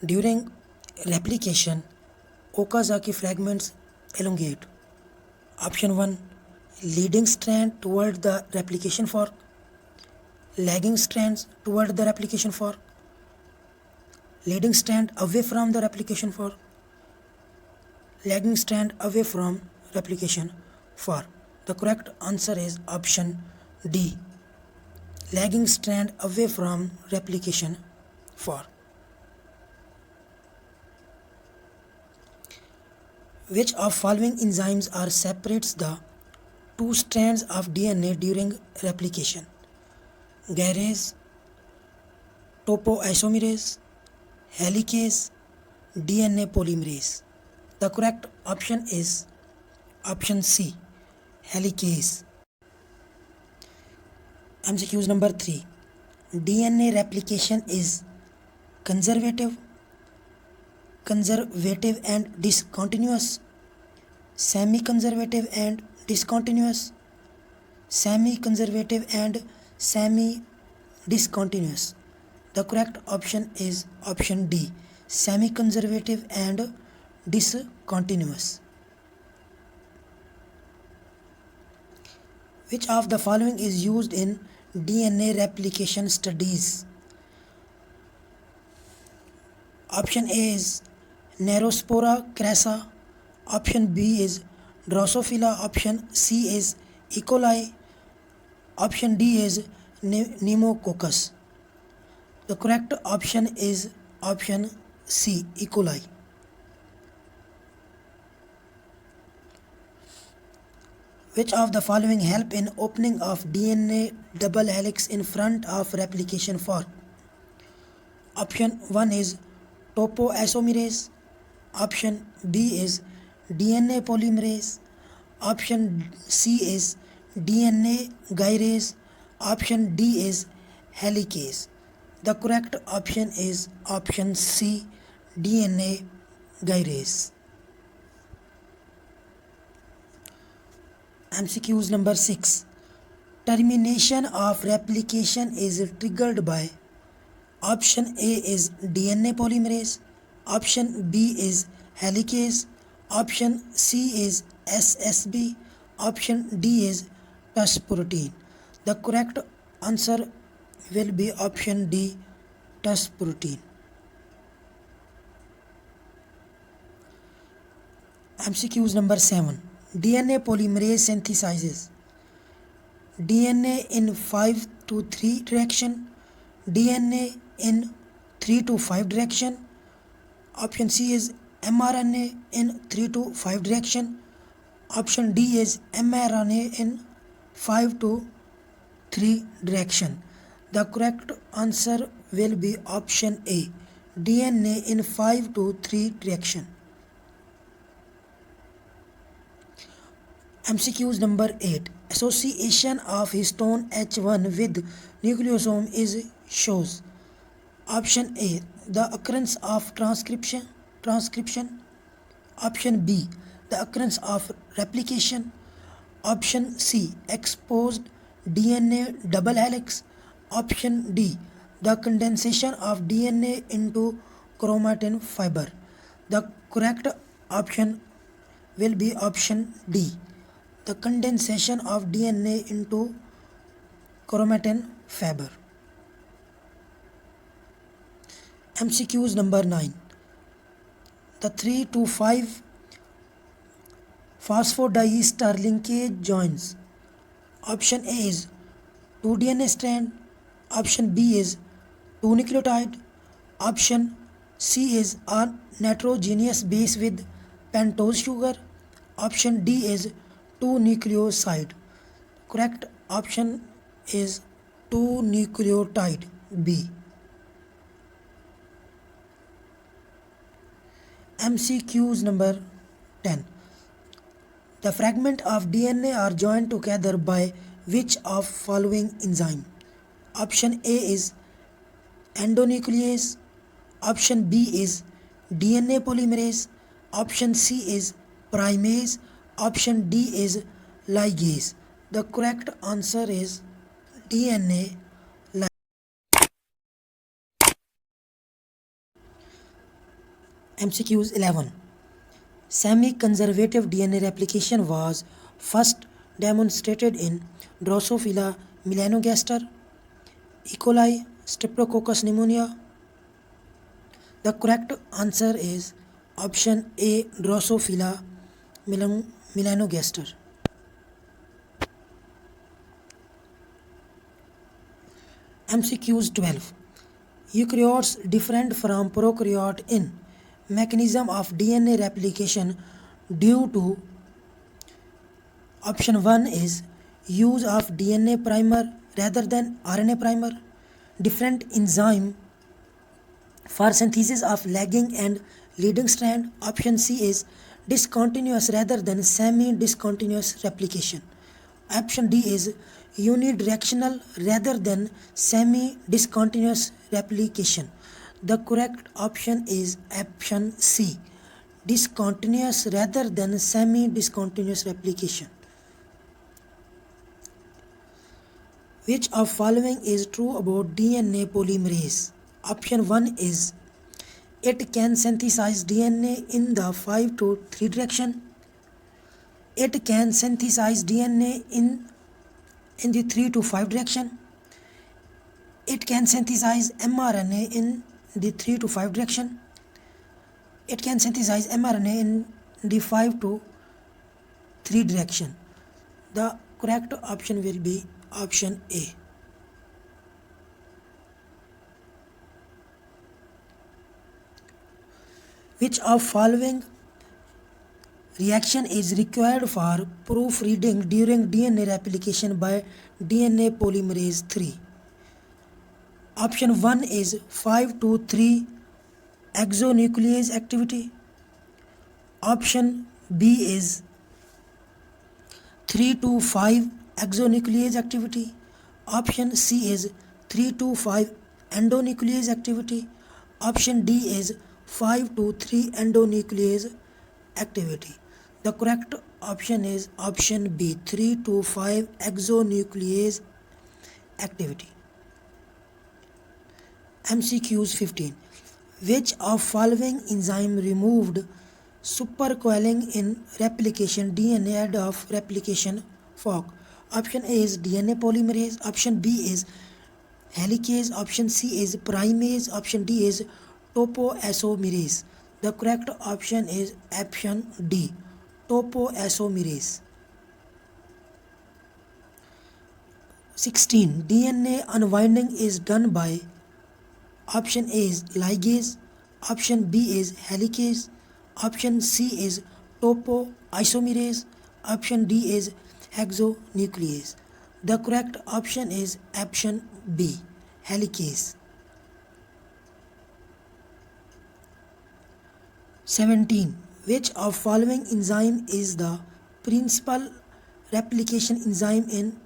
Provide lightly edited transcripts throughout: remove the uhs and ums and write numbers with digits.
During replication, Okazaki fragments elongate. Option 1, leading strand toward the replication fork, lagging strands toward the replication fork, leading strand away from the replication fork, lagging strand away from replication fork. The correct answer is option D, lagging strand away from replication fork. Which of following enzymes are separates the two strands of DNA during replication? Garase, topoisomerase, helicase, DNA polymerase. The correct option is option C, helicase. MCQs number 3. DNA replication is conservative and discontinuous, semi-conservative and discontinuous, semi-conservative and semi-discontinuous. The correct option is option D, semi-conservative and discontinuous. Which of the following is used in DNA replication studies? Option A is Neurospora crassa, option B is Drosophila, option C is E. coli, option D is Pneumococcus. The correct option is option C, E. coli. Which of the following help in opening of DNA double helix in front of replication fork? Option 1 is topoisomerase, option B is DNA polymerase, option C is DNA gyrase, option D is helicase. The correct option is option C, DNA gyrase. MCQs number 6. Termination of replication is triggered by option A is DNA polymerase, option B is helicase, option C is SSB, option D is TUS protein. The correct answer will be option D, TUS protein. MCQs number 7. DNA polymerase synthesizes DNA in 5 to 3 direction, DNA in 3 to 5 direction, option C is mRNA in 3 to 5 direction, option D is mRNA in 5 to 3 direction. The correct answer will be option A, DNA in 5 to 3 direction. MCQs number 8. Association of histone H1 with nucleosome is shows. Option A, the occurrence of transcription. Option B, the occurrence of replication. Option C, exposed DNA double helix. Option D, the condensation of DNA into chromatin fiber. The correct option will be option D, the condensation of DNA into chromatin fiber. MCQs number 9. The 3 to 5 phosphodiester linkage joins. Option A is 2 DNA strand, option B is 2 nucleotide, option C is a nitrogenous base with pentose sugar, option D is 2 nucleoside. Correct option is 2 nucleotide, B. MCQs number 10. The fragment of DNA are joined together by which of following enzyme? Option A is endonuclease, option B is DNA polymerase, option C is primase, option D is ligase. The correct answer is DNA ligase. MCQs 11. Semi-conservative DNA replication was first demonstrated in Drosophila melanogaster, E. coli, Streptococcus pneumonia. The correct answer is option A, Drosophila melanogaster. MCQs 12. Eukaryotes different from prokaryote in mechanism of DNA replication due to option 1 is use of DNA primer rather than RNA primer, different enzyme for synthesis of lagging and leading strand. Option C is discontinuous rather than semi-discontinuous replication. Option D is unidirectional rather than semi-discontinuous replication. The correct option is option C, discontinuous rather than semi-discontinuous replication. Which of following is true about DNA polymerase? Option 1 is it can synthesize DNA in the 5 to 3 direction. It can synthesize DNA in the 3 to 5 direction. It can synthesize mRNA in the 3 to 5 direction. It can synthesize mRNA in the 5 to 3 direction. The correct option will be option A. Which of following reaction is required for proofreading during DNA replication by DNA polymerase 3? Option 1 is 5 to 3 exonuclease activity. Option B is 3 to 5 exonuclease activity. Option C is 3 to 5 endonuclease activity. Option D is 5 to 3 endonuclease activity. The correct option is option B, 3 to 5 exonuclease activity. MCQs 15. Which of following enzyme removed supercoiling in replication DNA ahead of replication fork? Option A is DNA polymerase. Option B is helicase. Option C is primase. Option D is topoisomerase. The correct option is option D, topoisomerase. 16. DNA unwinding is done by option A is ligase. Option B is helicase. Option C is topoisomerase. Option D is hexonuclease. The correct option is option B, helicase. 17. Which of following enzyme is the principal replication enzyme in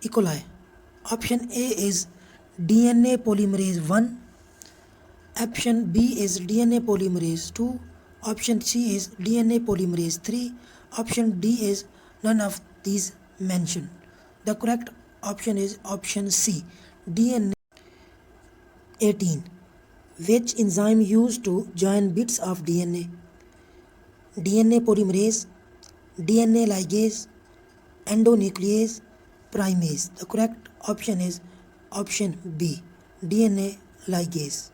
E. coli? Option A is DNA polymerase 1. Option B is DNA polymerase 2. Option C is DNA polymerase 3. Option D is none of these mentioned. The correct option is option C, DNA. 18. Which enzyme used to join bits of DNA? DNA polymerase, DNA ligase, endonuclease, primase. The correct option is option B, DNA ligase.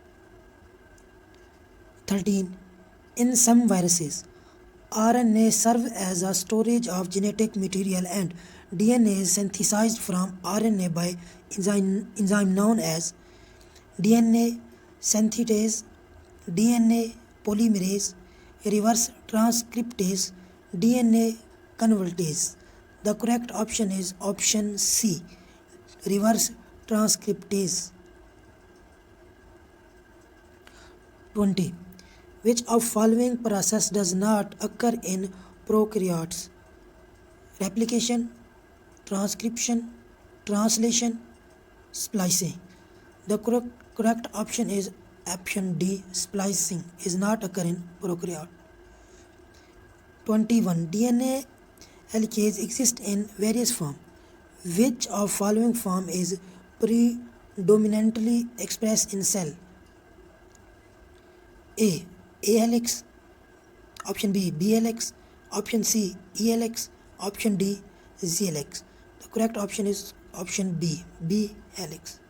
13. In some viruses, RNA serves as a storage of genetic material and DNA is synthesized from RNA by enzyme known as DNA synthetase, DNA polymerase, reverse transcriptase, DNA convertase. The correct option is option C, reverse transcriptase. 20. Which of following process does not occur in prokaryotes? Replication, transcription, translation, splicing. The correct option is option D, splicing is not occur in prokaryote. 21. DNA helicase exists in various forms. Which of following form is predominantly expressed in cell? A. A helix, option B helix, option C E helix, option D Z helix. The correct option is option B helix.